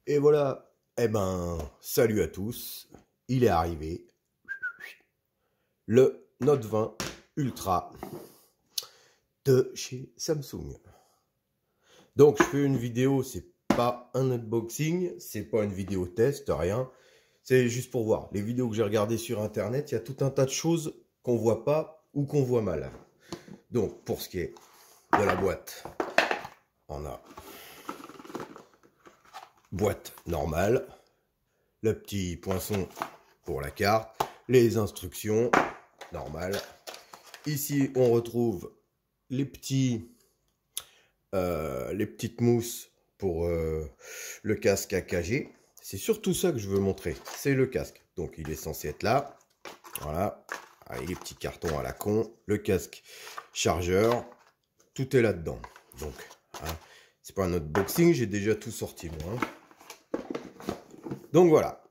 Et voilà, eh ben, salut à tous, il est arrivé, le Note 20 Ultra de chez Samsung. Donc je fais une vidéo, c'est pas un unboxing, c'est pas une vidéo test, rien. C'est juste pour voir. Les vidéos que j'ai regardées sur internet, il y a tout un tas de choses qu'on voit pas ou qu'on voit mal. Donc pour ce qui est de la boîte, on a boîte normale, le petit poinçon pour la carte, les instructions normales. Ici, on retrouve les petites mousses pour le casque AKG. C'est surtout ça que je veux montrer, c'est le casque. Donc, il est censé être là. Voilà, avec les petits cartons à la con, le casque chargeur, tout est là-dedans. Donc, hein, c'est pas un unboxing, j'ai déjà tout sorti moi. Donc voilà,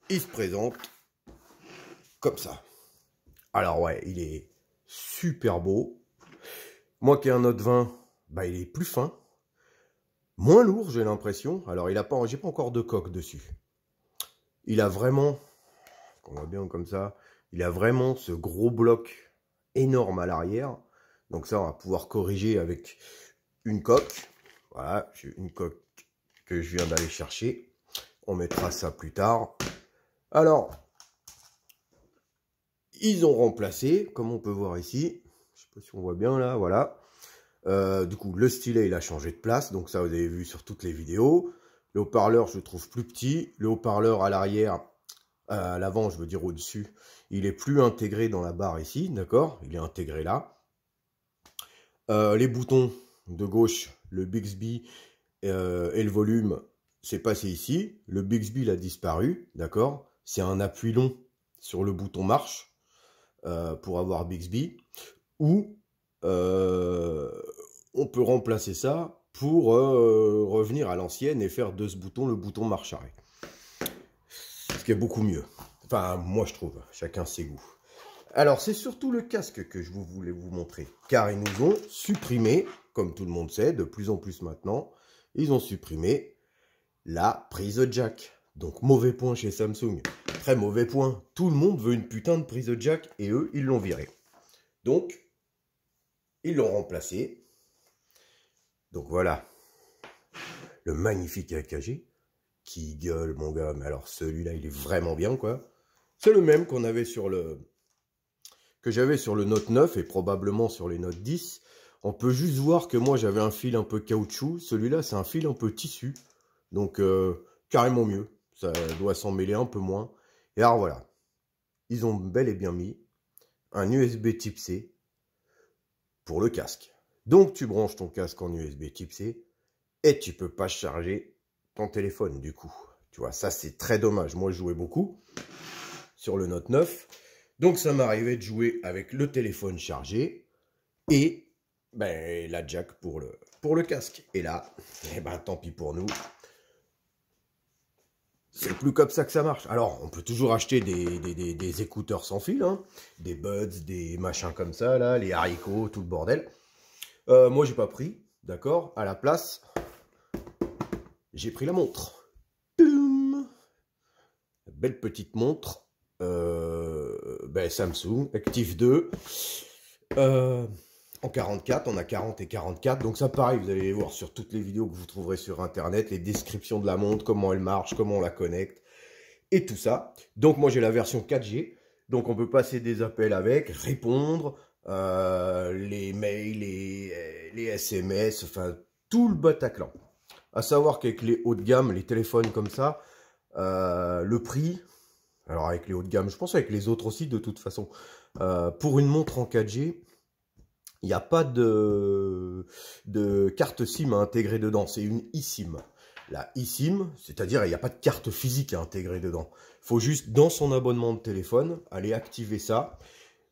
il se présente comme ça. Alors ouais, il est super beau. Moi qui ai un Note 20, bah il est plus fin, moins lourd j'ai l'impression. Alors il a pas, j'ai pas encore de coque dessus. Il a vraiment, on voit bien comme ça, il a vraiment ce gros bloc énorme à l'arrière. Donc ça on va pouvoir corriger avec une coque. Voilà, j'ai une coque que je viens d'aller chercher. On mettra ça plus tard. Alors, ils ont remplacé, comme on peut voir ici, je sais pas si on voit bien là, voilà. Du coup, le stylet, il a changé de place, donc ça, vous avez vu sur toutes les vidéos. Le haut-parleur, je le trouve plus petit. Le haut-parleur à l'arrière, à l'avant, je veux dire au-dessus, il est plus intégré dans la barre ici, d'accord? Il est intégré là. Les boutons de gauche, le Bixby et le volume, c'est passé ici. Le Bixby, il a disparu, d'accord? C'est un appui long sur le bouton marche pour avoir Bixby. Ou on peut remplacer ça pour revenir à l'ancienne et faire de ce bouton le bouton marche arrêt. Ce qui est beaucoup mieux. Enfin, moi je trouve, chacun ses goûts. Alors, c'est surtout le casque que je voulais vous montrer. Car ils nous ont supprimé, comme tout le monde sait, de plus en plus maintenant, ils ont supprimé la prise jack. Donc, mauvais point chez Samsung. Très mauvais point. Tout le monde veut une putain de prise jack et eux, ils l'ont viré. Donc, ils l'ont remplacé. Donc voilà, le magnifique AKG qui gueule mon gars. Mais alors celui-là, il est vraiment bien quoi. C'est le même qu'on avait sur que j'avais sur le Note 9 et probablement sur les Note 10. On peut juste voir que moi j'avais un fil un peu caoutchouc. Celui-là, c'est un fil un peu tissu. Donc carrément mieux. Ça doit s'en mêler un peu moins. Et alors voilà, ils ont bel et bien mis un USB type C pour le casque. Donc tu branches ton casque en USB type C et tu peux pas charger ton téléphone du coup. Tu vois, ça c'est très dommage. Moi je jouais beaucoup sur le Note 9. Donc ça m'arrivait de jouer avec le téléphone chargé et ben, la jack pour le casque. Et là, eh ben, tant pis pour nous. C'est plus comme ça que ça marche. Alors, on peut toujours acheter des écouteurs sans fil, hein, des buds, des machins comme ça, là, les haricots, tout le bordel. Moi, j'ai pas pris, d'accord. À la place, j'ai pris la montre. Boum, belle petite montre. Ben, Samsung, Active 2. En 44, on a 40 et 44. Donc ça, pareil, vous allez voir sur toutes les vidéos que vous trouverez sur Internet, les descriptions de la montre, comment elle marche, comment on la connecte, et tout ça. Donc moi, j'ai la version 4G. Donc on peut passer des appels avec, répondre, les mails, les SMS, enfin, tout le Bataclan. À savoir qu'avec les hauts de gamme, les téléphones comme ça, le prix, alors avec les hauts de gamme, je pense avec les autres aussi de toute façon, pour une montre en 4G, il n'y a pas de carte SIM à intégrer dedans, c'est une eSIM. La eSIM, c'est-à-dire il n'y a pas de carte physique à intégrer dedans. Il faut juste, dans son abonnement de téléphone, aller activer ça.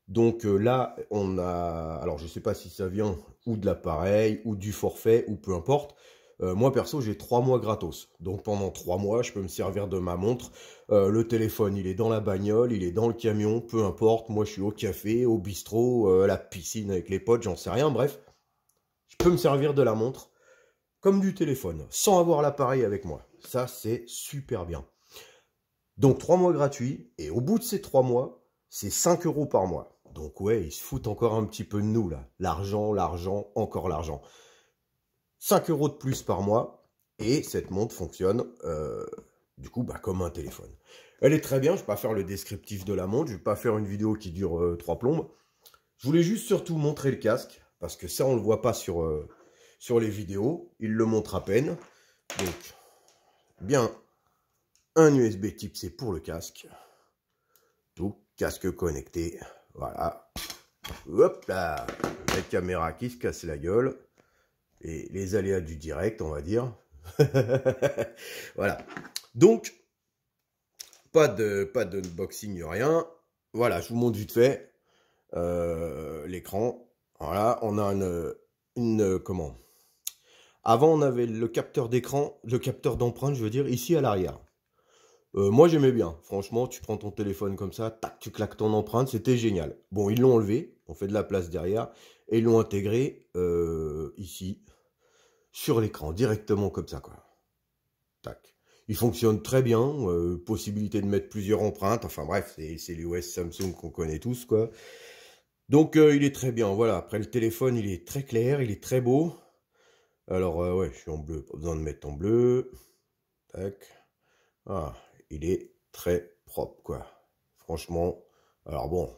Donc là, on a... Alors, je ne sais pas si ça vient ou de l'appareil, ou du forfait, ou peu importe. Moi, perso, j'ai 3 mois gratos. Donc, pendant 3 mois, je peux me servir de ma montre. Le téléphone, il est dans la bagnole, il est dans le camion, peu importe. Moi, je suis au café, au bistrot, à la piscine avec les potes, j'en sais rien. Bref, je peux me servir de la montre comme du téléphone, sans avoir l'appareil avec moi. Ça, c'est super bien. Donc 3 mois gratuits, et au bout de ces 3 mois, c'est 5 € par mois. Donc ouais, ils se foutent encore un petit peu de nous là. L'argent, l'argent, encore l'argent. 5 € de plus par mois, et cette montre fonctionne du coup comme un téléphone. Elle est très bien, je ne vais pas faire le descriptif de la montre, je ne vais pas faire une vidéo qui dure 3 plombes. Je voulais juste surtout montrer le casque, parce que ça on ne le voit pas sur les vidéos, il le montre à peine. Donc, bien, un USB type C pour le casque. Tout, casque connecté, voilà. Hop là, la caméra qui se casse la gueule. Et les aléas du direct, on va dire. Voilà. Donc, pas d'unboxing, rien. Voilà, je vous montre vite fait l'écran. Voilà, on a comment? Avant, on avait le capteur d'écran, le capteur d'empreinte, je veux dire, ici à l'arrière. Moi, j'aimais bien. Franchement, tu prends ton téléphone comme ça, tac, tu claques ton empreinte, c'était génial. Bon, ils l'ont enlevé, on fait de la place derrière, et ils l'ont intégré ici, sur l'écran, directement comme ça, quoi. Tac. Il fonctionne très bien, possibilité de mettre plusieurs empreintes, enfin bref, c'est l'iOS Samsung qu'on connaît tous, quoi. Donc, il est très bien, voilà. Après, le téléphone, il est très clair, il est très beau. Alors, ouais, je suis en bleu, pas besoin de mettre en bleu. Tac. Ah, il est très propre, quoi. Franchement, alors bon,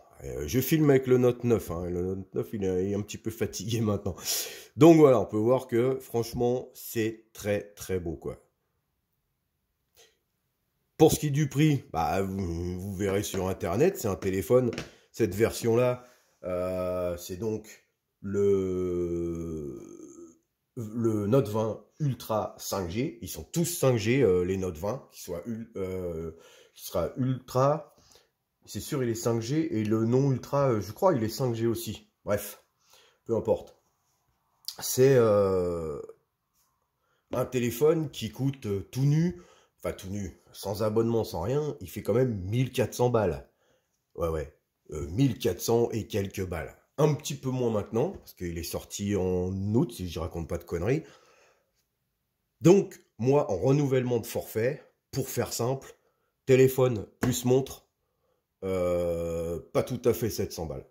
je filme avec le Note 9, hein. Le Note 9, il est un petit peu fatigué maintenant. Donc voilà, on peut voir que, franchement, c'est très, très beau, quoi. Pour ce qui est du prix, vous verrez sur Internet, c'est un téléphone, cette version-là, c'est donc le Note 20 Ultra 5G. Ils sont tous 5G, les Note 20, qui sera Ultra. C'est sûr, il est 5G, et le non Ultra, je crois, il est 5G aussi. Bref, peu importe. C'est un téléphone qui coûte tout nu, enfin tout nu, sans abonnement, sans rien, il fait quand même 1400 balles. Ouais, 1400 et quelques balles. Un petit peu moins maintenant, parce qu'il est sorti en août, si je raconte pas de conneries. Donc, moi, en renouvellement de forfait, pour faire simple, téléphone plus montre, pas tout à fait 700 balles.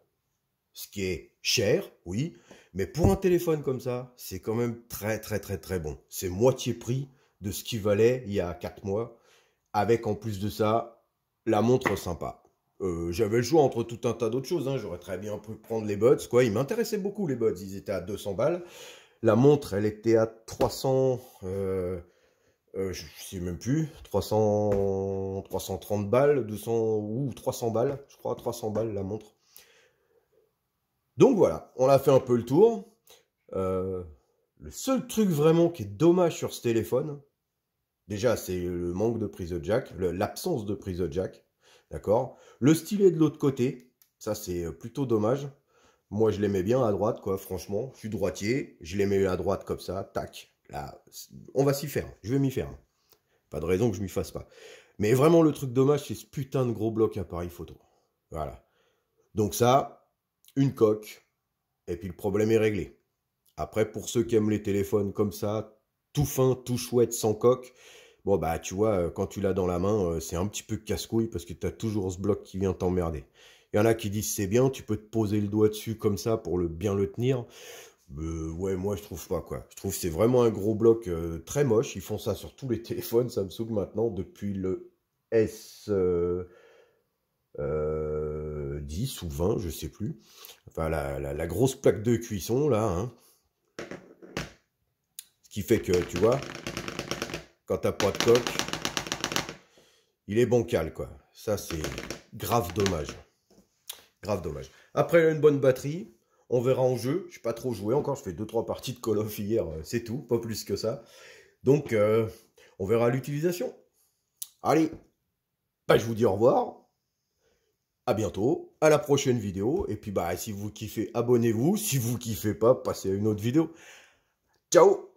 Ce qui est cher, oui, mais pour un téléphone comme ça, c'est quand même très très très très bon. C'est moitié prix de ce qu'il valait il y a 4 mois, avec en plus de ça, la montre sympa. J'avais le choix entre tout un tas d'autres choses, hein. J'aurais très bien pu prendre les buds, quoi. Ils m'intéressaient beaucoup, les buds, ils étaient à 200 balles. La montre, elle était à 300... je sais même plus, 330 balles, 200 ou 300 balles, je crois, 300 balles la montre. Donc voilà, on a fait un peu le tour. Le seul truc vraiment qui est dommage sur ce téléphone, déjà c'est le manque de prise de jack, l'absence de prise de jack, d'accord. Le stylet de l'autre côté, ça c'est plutôt dommage. Moi je l'aimais bien à droite, quoi, franchement, je suis droitier, je l'aimais à droite comme ça, tac, là, on va s'y faire, je vais m'y faire. Pas de raison que je m'y fasse pas. Mais vraiment le truc dommage, c'est ce putain de gros bloc appareil photo. Voilà. Donc ça, une coque, et puis le problème est réglé. Après, pour ceux qui aiment les téléphones comme ça, tout fin, tout chouette, sans coque, bon bah tu vois, quand tu l'as dans la main, c'est un petit peu casse-couille parce que tu as toujours ce bloc qui vient t'emmerder. Il y en a qui disent c'est bien, tu peux te poser le doigt dessus comme ça pour bien le tenir. Ouais, moi je trouve pas, quoi. Je trouve que c'est vraiment un gros bloc très moche. Ils font ça sur tous les téléphones Samsung maintenant depuis le S... 10 ou 20, je sais plus. Enfin, la grosse plaque de cuisson, là. Hein. Ce qui fait que, tu vois, quand t'as pas de coque, il est bancal, quoi. Ça, c'est grave dommage. Grave dommage. Après, il a une bonne batterie. On verra en jeu. Je n'ai pas trop joué encore. Je fais 2-3 parties de Call of hier. C'est tout. Pas plus que ça. Donc, on verra l'utilisation. Allez. Bah, je vous dis au revoir. À bientôt, à la prochaine vidéo. Et puis, si vous kiffez, abonnez-vous. Si vous kiffez pas, passez à une autre vidéo. Ciao!